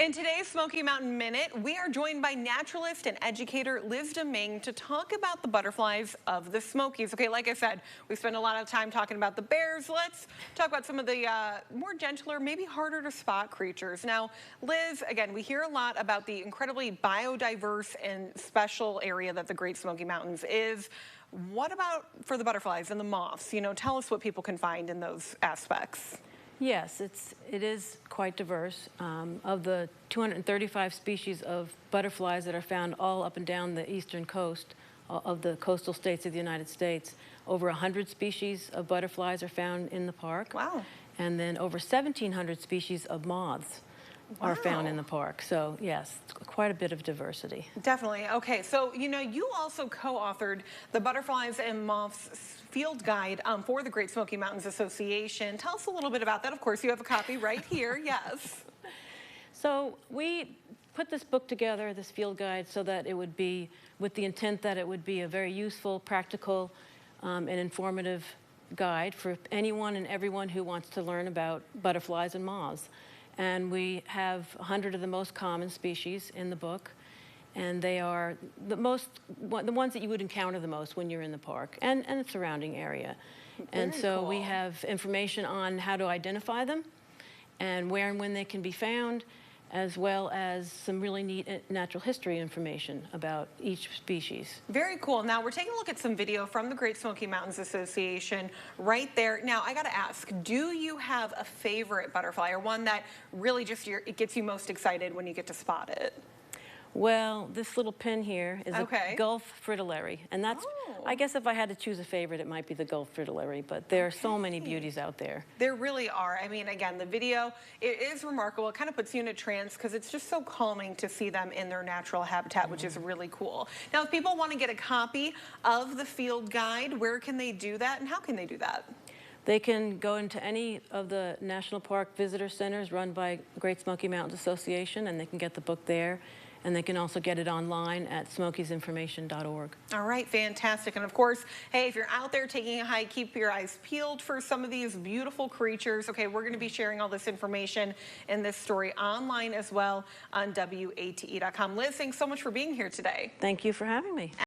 In today's Smoky Mountain Minute, we are joined by naturalist and educator Liz Domingue to talk about the butterflies of the Smokies. Okay, like I said, we spend a lot of time talking about the bears. Let's talk about some of the more gentler, maybe harder to spot creatures. Now, Liz, again, we hear a lot about the incredibly biodiverse and special area that the Great Smoky Mountains is. What about for the butterflies and the moths? You know, tell us what people can find in those aspects. Yes, it is quite diverse. Of the 235 species of butterflies that are found all up and down the eastern coast of the coastal states of the United States, over 100 species of butterflies are found in the park. Wow. And then over 1,700 species of moths are found in the park. So yes, quite a bit of diversity. Definitely. Okay, so you know, you also co-authored the Butterflies and Moths Field Guide for the Great Smoky Mountains Association. Tell us a little bit about that. Of course, you have a copy right here. Yes. So we put this book together, this field guide, so that it would be with the intent that it would be a very useful, practical, and informative guide for anyone and everyone who wants to learn about butterflies and moths. And we have 100 of the most common species in the book, and they are the ones that you would encounter the most when you're in the park and the surrounding area. And so cool. we have information on how to identify them and where and when they can be found, as well as some really neat natural history information about each species. Very cool. Now we're taking a look at some video from the Great Smoky Mountains Association right there. Now I got to ask, do you have a favorite butterfly or one that really just it gets you most excited when you get to spot it? Well, this little pin here is a a Gulf fritillary, and that's, I guess if I had to choose a favorite, it might be the Gulf fritillary, but there are so many beauties out there. There really are. I mean, again, the video, it is remarkable. It kind of puts you in a trance because it's just so calming to see them in their natural habitat, which is really cool. Now, if people want to get a copy of the field guide, where can they do that and how can they do that? They can go into any of the National Park Visitor Centers run by Great Smoky Mountains Association, and they can get the book there. And they can also get it online at smokiesinformation.org. All right, fantastic. And of course, hey, if you're out there taking a hike, keep your eyes peeled for some of these beautiful creatures. Okay, we're going to be sharing all this information in this story online as well on WATE.com. Liz, thanks so much for being here today. Thank you for having me.